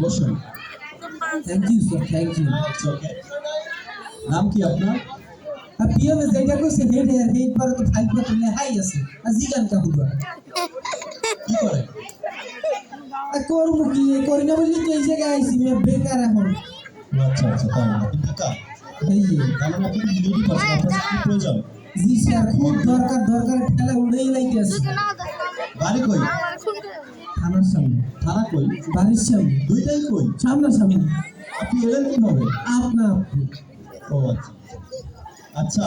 বসুন। Thank you sir, thank you. It's okay. নাম কি আপনার? আর পিএমএ যেটা কইছে হেডে এইবার তো ফাইল পত্র লেখাই আছে আর জিগান কা হুদা কি করেন? আর করব কি করি না বলি তো এই জায়গায় আইছি মে বেকার এখন। আচ্ছা আচ্ছা, তাই না? আপনি বেকার? এই তার মানে আপনি ডিউটি করছেন, আপনার কি প্রয়োজন? জি স্যার, খুব দরকার ঠেলা উড়েই লাইতেছে। বাড়ি কই? থানার সামনে। থানা কই? বাড়ির সামনে। দুইটাই কই? সামনাসামনি। আপনি এলেন কিভাবে? আপনা আপনি। ও আচ্ছা আচ্ছা,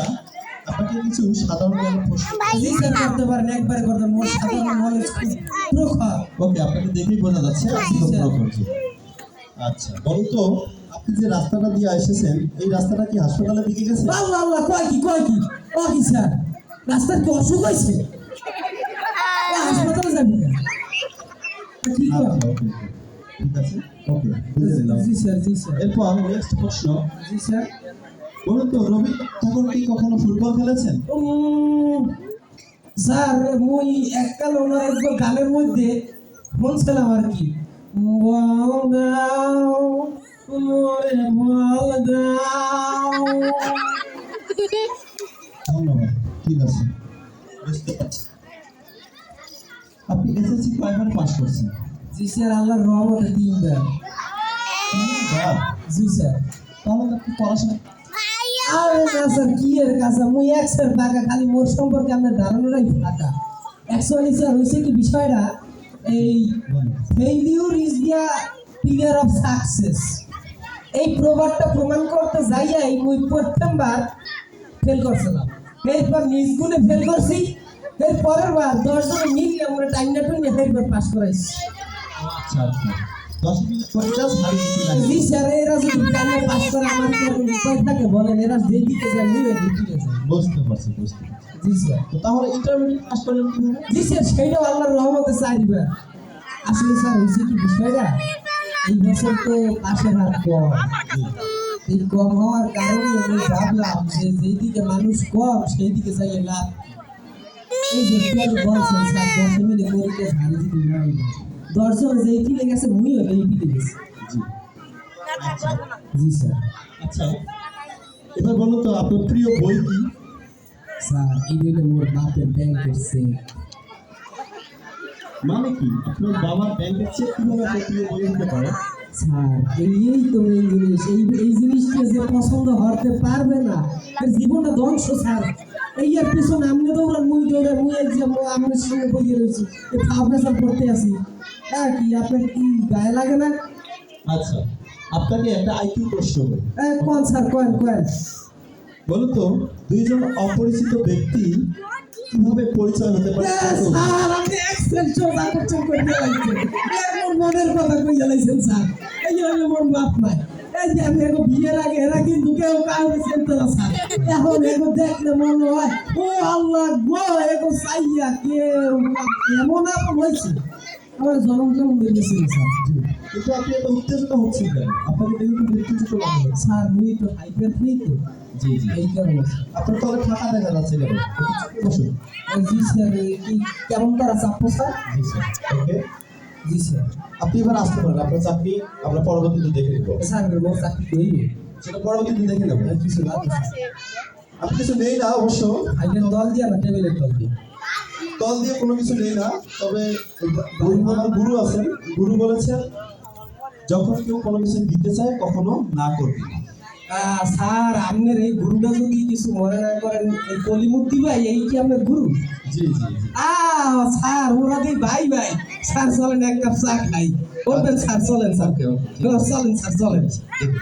আপনাকে কিছু সাধারণ জ্ঞান প্রশ্ন। জি স্যার, করতে পারেন, একবারে করতে মোর সাধারণ নলেজ খুব প্রখর। ওকে, আপনাকে দেখেই বোঝা যাচ্ছে আপনি তো স্যার। প্রখর। আচ্ছা বলুন তো, আপনি যে রাস্তাটা দিয়ে এসেছেন এই রাস্তাটা কি হাসপাতালের দিকে গেছে? আল্লাহ আল্লাহ, কয় কি ও কি স্যার, রাস্তার কি অসুখ হয়েছে? হাসপাতালে যাবি কেন? কি কর? আচ্ছা ওকে ওকে, ঠিক আছে, ওকে বুঝে নিলাম। জি স্যার, জি স্যার। এরপর নেক্সট প্রশ্ন, জি স্যার। বলুন তো রবীন্দ্রনাথ ঠাকুর কি কখনো ফুটবল খেলেছেন? স্যার মুই এককাল ওনার একবার গানের মধ্যে শুনছিলাম আর কি, বল দাও মোরে বল দাও। ধন্যবাদ, ঠিক আছে, বুঝতে পারছি। আপনি এসএসসি কয়বার পাস করছেন? জি স্যার, আল্লাহর রহমতে 3বার। বাহ, জি স্যার। তাহলে তো আপনি পড়াশোনা। আরে না স্যার, কি এর কাছে মুই এক স্যার টাকা খালি মোর সম্পর্কে আপনার ধারণাটাই ফাঁকা। অ্যাকচুয়ালি স্যার হয়েছে কি বিষয়টা, এই failure is the pillar of success, এই প্রবাদটা প্রমাণ করতে যাইয়াই মুই প্রথমবার ফেল করছিলাম, এরপর নিজ গুণে ফেল করছি, এর পরের বার 10 জনে মিলিয়ে আমরা টাইমটা টুনে এরপর পাস করাইছি। আচ্ছা আচ্ছা, 10 মিনিট পরীক্ষা সারি দিতে লাগে। জি স্যার, এরা যদি টাইমে পাস করে আমার কি কোনো উপায় থাকে বলেন? এরা যেদিকে যায় নিয়ে দিকে যায়। বুঝতে পারছি বুঝতে পারছি। জি স্যার। তো তাহলে ইন্টারমিডিয়েট পাস করলেন কিভাবে? জি স্যার, সেইটাও আল্লাহর রহমতে চাইবা। আসলে স্যার হয়েছে কি বিষয়টা, এই বছর তো পাশের হার কম, এই কম হওয়ার কারণে আমি ভাবলাম যে যেদিকে মানুষ কম সেই দিকে যাইয়ে লাভ। এই যে একটু বলছেন স্যার 10 মিনিট পরীক্ষা ঝাড়ি দিতে নাই, 10 জন যেই ফিলে গেছে মুইও এই ফিলে গেছি। জি আচ্ছা জি স্যার। আচ্ছা, এবার বলুন তো আপনার প্রিয় বই কি? স্যার এই হলো মোর বাপের ব্যাংকের চেক। মানে কি আপনার বাবার ব্যাংকের চেক কিভাবে আপনার প্রিয় বই হতে পারে? স্যার এই তো মেইন জিনিস, এই জিনিসটা যে পছন্দ হতে পারবে না তার জীবনটা ধ্বংস স্যার। এই এর পিছনে আমি দৌড়ান মুই দৌড়ান মুই এক যে আমার সঙ্গে বইয়ে রয়েছি, ফাউন্ডেশন করতে আসি। হ্যাঁ, কি আপনার কি গায়ে লাগে না? আচ্ছা, আপনাকে একটা আইকিউ প্রশ্ন করি। কোন স্যার, কোন। বলুন তো দুইজন অপরিচিত ব্যক্তি কিভাবে পরিচয় হতে পারে? স্যার আপনি এক্সেল চোদা করছেন কই লাইছেন, এর মনের কথা কই লাইছেন স্যার। এই হলো মোর বাপ নাই, এই যে আমি এগো বিয়ের আগে এরা কিন্তু কেউ কাউকে চিনতো না স্যার। এখন এগো দেখলে মনে হয় ও আল্লাহ গো, এগো সাইয়া কেউ এমন আপন হয়েছে আমার জনম কেমন বেরিয়েছিল স্যার। কিন্তু আপনি এত উত্তেজিত হচ্ছেন কেন? আপনাকে দেখে তো উত্তেজিত মনে হচ্ছে। স্যার মুই তো হাইপার নেই তো, জি জি, এই কারণে। আপনার তো অনেক ফাঁকা দেখা যাচ্ছে কেন? বসুন। জি স্যার, কি কেমন তারা চাপো স্যার? জি স্যার, ওকে। জি স্যার। আপনি এবার আসতে পারেন, আপনার চাকরি আমরা পরবর্তীতে দেখে নেব। স্যার মোর চাকরি কইবে সেটা পরবর্তীতে দেখে নেব। কিছু লাগে স্যার। আপনি কিছু নেই না অবশ্য, আইনের দল দিয়া না টেবিলের দল দিয়ে? দল দিয়ে কোনো কিছু নেই না, তবে আমার গুরু আছেন, গুরু বলেছেন যখন কেউ কোনো কিছু দিতে চায় কখনো না করবে না। স্যার আপনার এই গুরুটা যদি কিছু মনে না করেন, এই কলিমুক্তি ভাই এই কি আপনার গুরু? জি জি জি। স্যার ওরা দিই ভাই স্যার চলেন এক কাপ চা খাই। বলবেন স্যার চলেন স্যার, ওকে ওকে, চলেন স্যার চলেন। দেখুন।